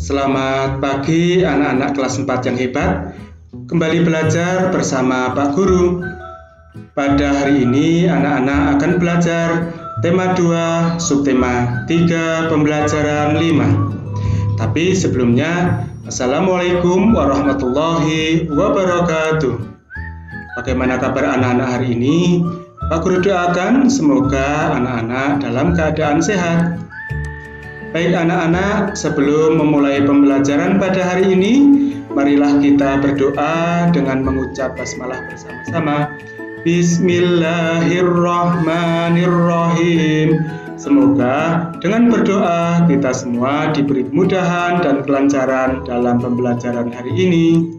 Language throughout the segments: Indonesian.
Selamat pagi anak-anak kelas 4 yang hebat. Kembali belajar bersama Pak Guru. Pada hari ini anak-anak akan belajar tema 2, subtema 3, pembelajaran 5. Tapi sebelumnya, Assalamualaikum warahmatullahi wabarakatuh. Bagaimana kabar anak-anak hari ini? Pak Guru doakan semoga anak-anak dalam keadaan sehat. Baik anak-anak, sebelum memulai pembelajaran pada hari ini, marilah kita berdoa dengan mengucap basmalah bersama-sama. Bismillahirrahmanirrahim. Semoga dengan berdoa kita semua diberi kemudahan dan kelancaran dalam pembelajaran hari ini.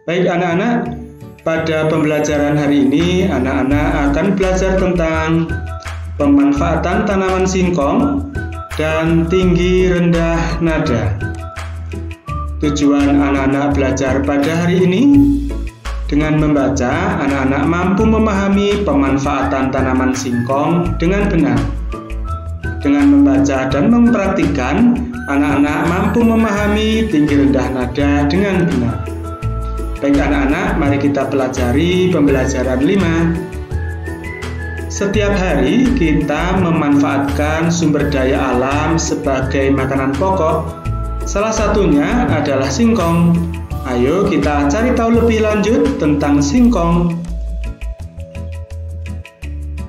Baik anak-anak, pada pembelajaran hari ini anak-anak akan belajar tentang pemanfaatan tanaman singkong dan tinggi rendah nada. Tujuan anak-anak belajar pada hari ini, dengan membaca, anak-anak mampu memahami pemanfaatan tanaman singkong dengan benar. Dengan membaca dan mempraktikkan, anak-anak mampu memahami tinggi rendah nada dengan benar. Baik anak-anak, mari kita pelajari pembelajaran 5. Setiap hari kita memanfaatkan sumber daya alam sebagai makanan pokok. Salah satunya adalah singkong. Ayo kita cari tahu lebih lanjut tentang singkong.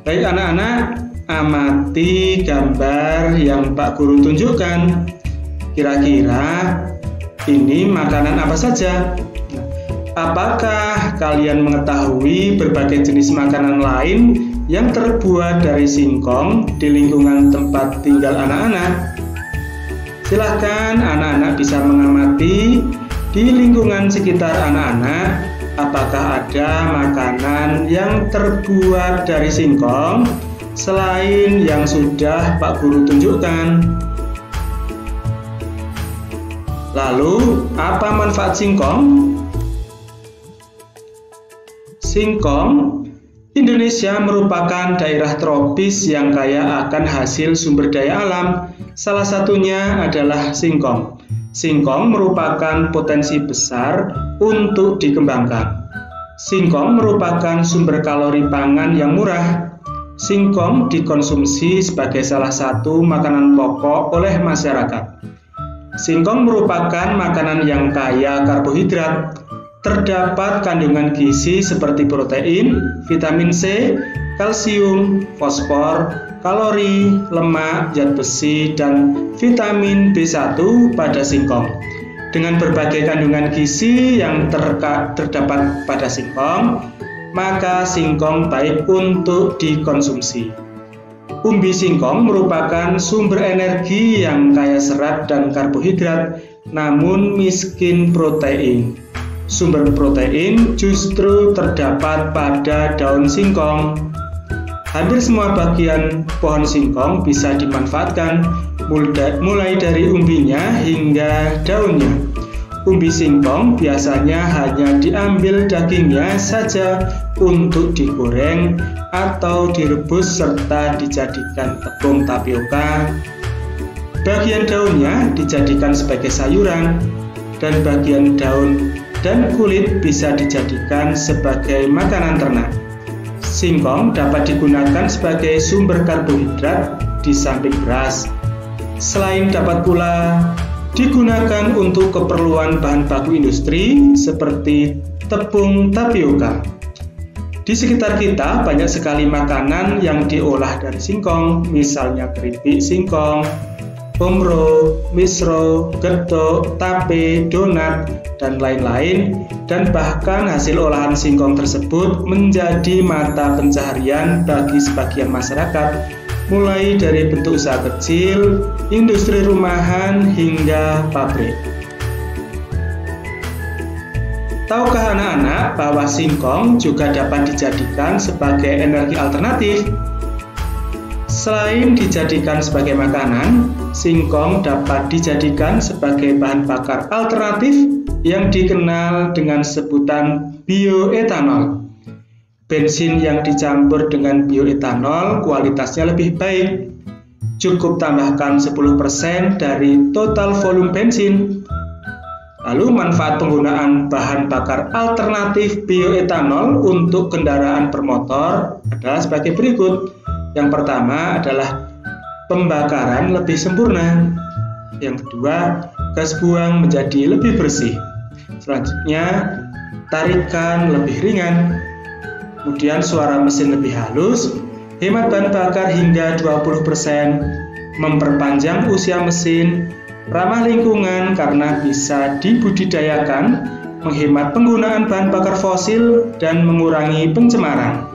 Baik anak-anak, amati gambar yang Pak Guru tunjukkan. Kira-kira ini makanan apa saja? Apakah kalian mengetahui berbagai jenis makanan lain yang terbuat dari singkong di lingkungan tempat tinggal anak-anak? Silahkan anak-anak bisa mengamati di lingkungan sekitar anak-anak, apakah ada makanan yang terbuat dari singkong selain yang sudah Pak Guru tunjukkan. Lalu, apa manfaat singkong? Singkong, Indonesia merupakan daerah tropis yang kaya akan hasil sumber daya alam. Salah satunya adalah singkong. Singkong merupakan potensi besar untuk dikembangkan. Singkong merupakan sumber kalori pangan yang murah. Singkong dikonsumsi sebagai salah satu makanan pokok oleh masyarakat. Singkong merupakan makanan yang kaya karbohidrat. Terdapat kandungan gizi seperti protein, vitamin C, kalsium, fosfor, kalori, lemak, zat besi, dan vitamin B1 pada singkong. Dengan berbagai kandungan gizi yang terdapat pada singkong, maka singkong baik untuk dikonsumsi. Umbi singkong merupakan sumber energi yang kaya serat dan karbohidrat, namun miskin protein. Sumber protein justru terdapat pada daun singkong. Hampir semua bagian pohon singkong bisa dimanfaatkan, mulai dari umbinya hingga daunnya. Umbi singkong biasanya hanya diambil dagingnya saja untuk digoreng atau direbus serta dijadikan tepung tapioka. Bagian daunnya dijadikan sebagai sayuran, dan bagian daun dan kulit bisa dijadikan sebagai makanan ternak. Singkong dapat digunakan sebagai sumber karbohidrat di samping beras. Selain dapat pula digunakan untuk keperluan bahan baku industri seperti tepung tapioka. Di sekitar kita banyak sekali makanan yang diolah dari singkong, misalnya keripik singkong, omro, misro, getuk, tape, donat, dan lain-lain, dan bahkan hasil olahan singkong tersebut menjadi mata pencaharian bagi sebagian masyarakat, mulai dari bentuk usaha kecil, industri rumahan, hingga pabrik. Tahukah anak-anak bahwa singkong juga dapat dijadikan sebagai energi alternatif? Selain dijadikan sebagai makanan, singkong dapat dijadikan sebagai bahan bakar alternatif yang dikenal dengan sebutan bioetanol. Bensin yang dicampur dengan bioetanol kualitasnya lebih baik. cukup tambahkan 10% dari total volume bensin. Lalu manfaat penggunaan bahan bakar alternatif bioetanol untuk kendaraan bermotor adalah sebagai berikut. Yang pertama adalah pembakaran lebih sempurna. Yang kedua, gas buang menjadi lebih bersih. Selanjutnya, tarikan lebih ringan. Kemudian suara mesin lebih halus, hemat bahan bakar hingga 20%, memperpanjang usia mesin, ramah lingkungan karena bisa dibudidayakan, menghemat penggunaan bahan bakar fosil, dan mengurangi pencemaran.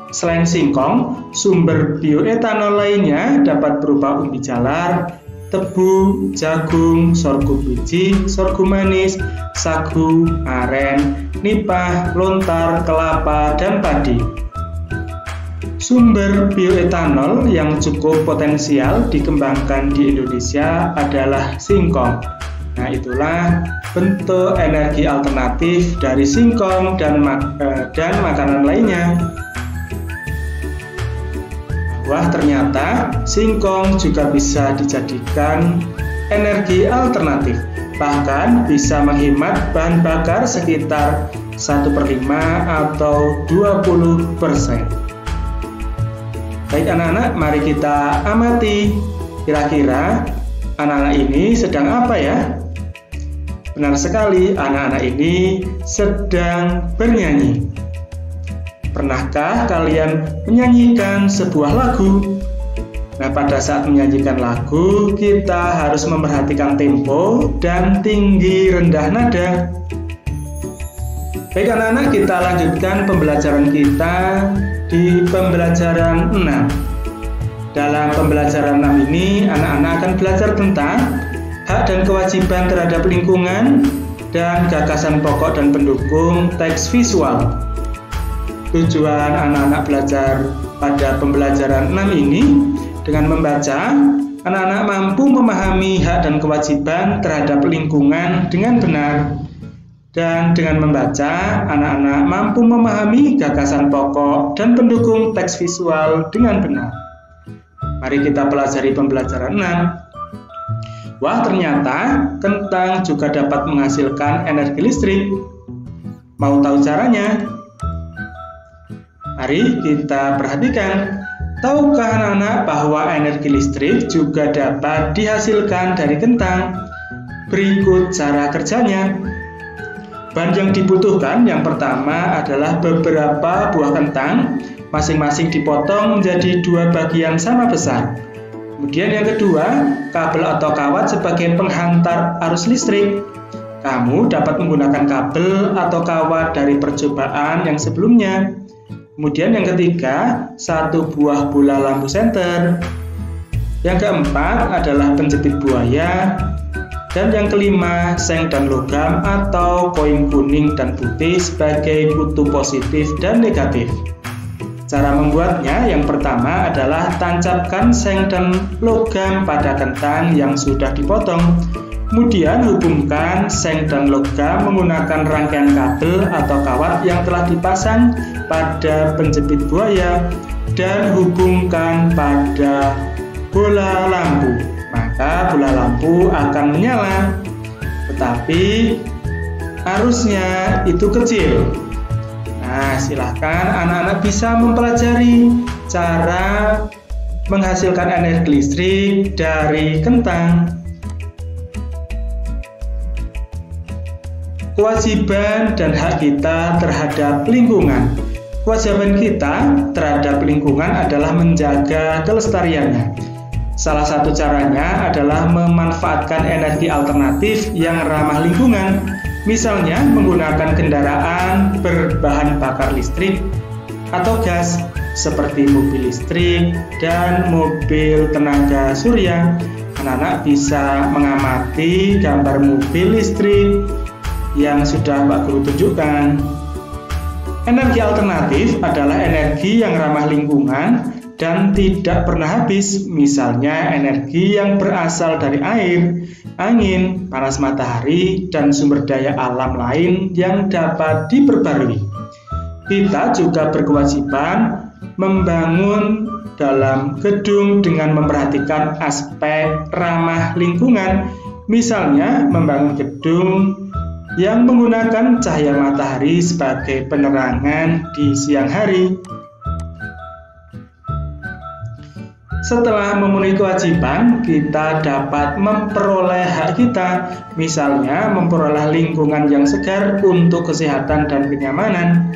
Selain singkong, sumber bioetanol lainnya dapat berupa umbi jalar, tebu, jagung, sorghum biji, sorghum manis, sagu, aren, nipah, lontar, kelapa, dan padi. Sumber bioetanol yang cukup potensial dikembangkan di Indonesia adalah singkong. Nah, itulah bentuk energi alternatif dari singkong dan makanan lainnya. Wah, ternyata singkong juga bisa dijadikan energi alternatif. Bahkan bisa menghemat bahan bakar sekitar 1/5 atau 20%. Baik anak-anak, mari kita amati. Kira-kira anak-anak ini sedang apa ya? Benar sekali, anak-anak ini sedang bernyanyi. Pernahkah kalian menyanyikan sebuah lagu? Nah, pada saat menyanyikan lagu, kita harus memperhatikan tempo dan tinggi rendah nada. Baik anak-anak, kita lanjutkan pembelajaran kita di pembelajaran 6. Dalam pembelajaran 6 ini, anak-anak akan belajar tentang hak dan kewajiban terhadap lingkungan dan gagasan pokok dan pendukung teks visual. Tujuan anak-anak belajar pada pembelajaran 6 ini dengan membaca, anak-anak mampu memahami hak dan kewajiban terhadap lingkungan dengan benar. Dan dengan membaca, anak-anak mampu memahami gagasan pokok dan pendukung teks visual dengan benar. Mari kita pelajari pembelajaran 6. Wah, ternyata kentang juga dapat menghasilkan energi listrik. Mau tahu caranya? Mari kita perhatikan. Tahukah anak-anak bahwa energi listrik juga dapat dihasilkan dari kentang? Berikut cara kerjanya. Bahan yang dibutuhkan yang pertama adalah beberapa buah kentang, masing-masing dipotong menjadi 2 bagian sama besar. Kemudian yang kedua, kabel atau kawat sebagai penghantar arus listrik. Kamu dapat menggunakan kabel atau kawat dari percobaan yang sebelumnya. Kemudian yang ketiga, 1 buah bola lampu senter. Yang keempat adalah penjepit buaya. Dan yang kelima, seng dan logam atau koin kuning dan putih sebagai kutub positif dan negatif. Cara membuatnya yang pertama adalah tancapkan seng dan logam pada kentang yang sudah dipotong. Kemudian hubungkan seng dan logam menggunakan rangkaian kabel atau kawat yang telah dipasang pada penjepit buaya dan hubungkan pada bola lampu. Maka bola lampu akan menyala, tetapi arusnya itu kecil. Nah, silahkan anak-anak bisa mempelajari cara menghasilkan energi listrik dari kentang. Kewajiban dan hak kita terhadap lingkungan. Kewajiban kita terhadap lingkungan adalah menjaga kelestariannya. Salah satu caranya adalah memanfaatkan energi alternatif yang ramah lingkungan, misalnya menggunakan kendaraan berbahan bakar listrik atau gas, seperti mobil listrik dan mobil tenaga surya. Anak-anak bisa mengamati gambar mobil listrik yang sudah Pak Guru tunjukkan. Energi alternatif adalah energi yang ramah lingkungan dan tidak pernah habis, misalnya energi yang berasal dari air, angin, panas matahari, dan sumber daya alam lain yang dapat diperbarui. Kita juga berkewajiban membangun dalam gedung dengan memperhatikan aspek ramah lingkungan, misalnya membangun gedung yang menggunakan cahaya matahari sebagai penerangan di siang hari. Setelah memenuhi kewajiban, kita dapat memperoleh hak kita, misalnya memperoleh lingkungan yang segar untuk kesehatan dan kenyamanan.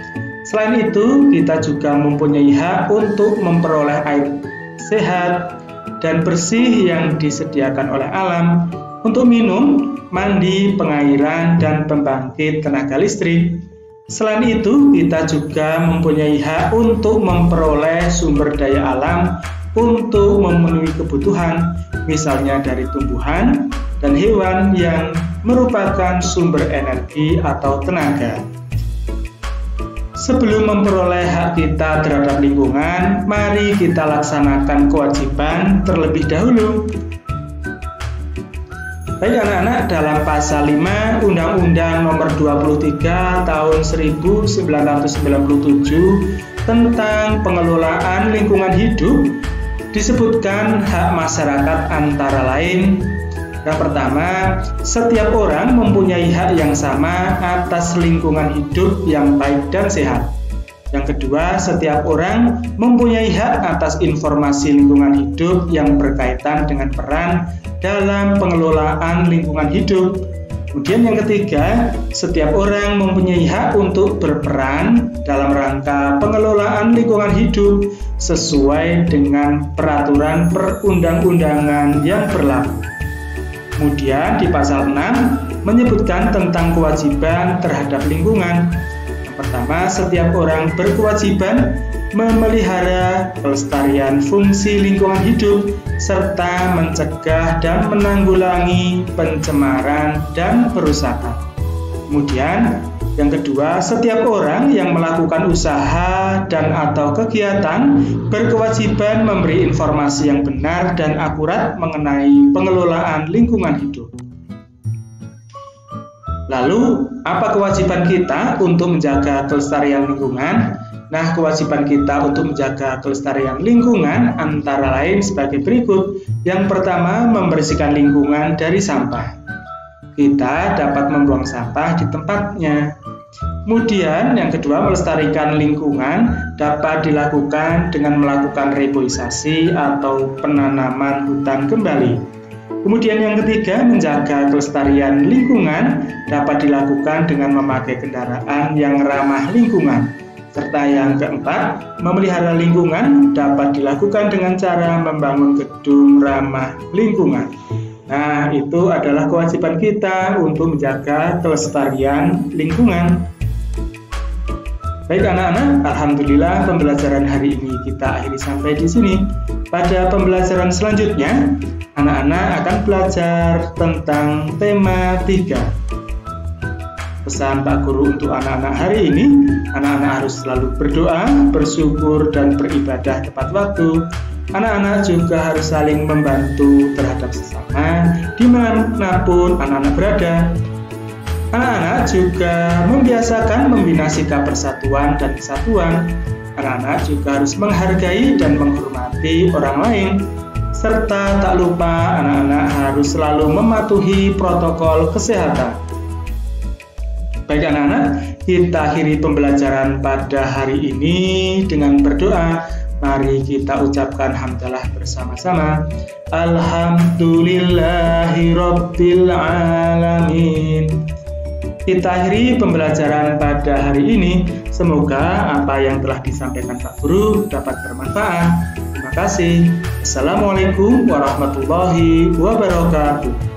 Selain itu, kita juga mempunyai hak untuk memperoleh air sehat dan bersih yang disediakan oleh alam untuk minum, mandi, pengairan, dan pembangkit tenaga listrik. Selain itu, kita juga mempunyai hak untuk memperoleh sumber daya alam untuk memenuhi kebutuhan, misalnya dari tumbuhan dan hewan yang merupakan sumber energi atau tenaga. Sebelum memperoleh hak kita terhadap lingkungan, mari kita laksanakan kewajiban terlebih dahulu. Baik anak-anak, dalam pasal 5 Undang-Undang Nomor 23 Tahun 1997 tentang pengelolaan lingkungan hidup disebutkan hak masyarakat antara lain. Yang pertama, setiap orang mempunyai hak yang sama atas lingkungan hidup yang baik dan sehat. Yang kedua, setiap orang mempunyai hak atas informasi lingkungan hidup yang berkaitan dengan peran dalam pengelolaan lingkungan hidup. Kemudian yang ketiga, setiap orang mempunyai hak untuk berperan dalam rangka pengelolaan lingkungan hidup sesuai dengan peraturan perundang-undangan yang berlaku. Kemudian di pasal 6 menyebutkan tentang kewajiban terhadap lingkungan. Yang pertama, setiap orang berkewajiban memelihara pelestarian fungsi lingkungan hidup serta mencegah dan menanggulangi pencemaran dan perusakan. Kemudian yang kedua, setiap orang yang melakukan usaha dan atau kegiatan berkewajiban memberi informasi yang benar dan akurat mengenai pengelolaan lingkungan hidup. Lalu, apa kewajiban kita untuk menjaga kelestarian lingkungan? Nah, kewajiban kita untuk menjaga kelestarian lingkungan antara lain sebagai berikut. Yang pertama, membersihkan lingkungan dari sampah. Kita dapat membuang sampah di tempatnya. Kemudian, yang kedua, melestarikan lingkungan dapat dilakukan dengan melakukan reboisasi atau penanaman hutan kembali. Kemudian yang ketiga, menjaga kelestarian lingkungan dapat dilakukan dengan memakai kendaraan yang ramah lingkungan. Serta yang keempat, memelihara lingkungan dapat dilakukan dengan cara membangun gedung ramah lingkungan. Nah, itu adalah kewajiban kita untuk menjaga kelestarian lingkungan. Baik anak-anak, alhamdulillah pembelajaran hari ini kita akhiri sampai di sini. Pada pembelajaran selanjutnya, anak-anak akan belajar tentang tema 3. Pesan Pak Guru untuk anak-anak hari ini, anak-anak harus selalu berdoa, bersyukur, dan beribadah tepat waktu. Anak-anak juga harus saling membantu terhadap sesama dimanapun anak-anak berada. Anak-anak juga membiasakan membina sikap persatuan dan kesatuan. Anak-anak juga harus menghargai dan menghormati orang lain. Serta tak lupa anak-anak harus selalu mematuhi protokol kesehatan. Baik anak-anak, kita akhiri pembelajaran pada hari ini dengan berdoa. Mari kita ucapkan hamdalah bersama-sama. Alhamdulillahirabbil alamin. Kita akhiri pembelajaran pada hari ini. Semoga apa yang telah disampaikan Pak Guru dapat bermanfaat. Terima kasih. Assalamualaikum warahmatullahi wabarakatuh.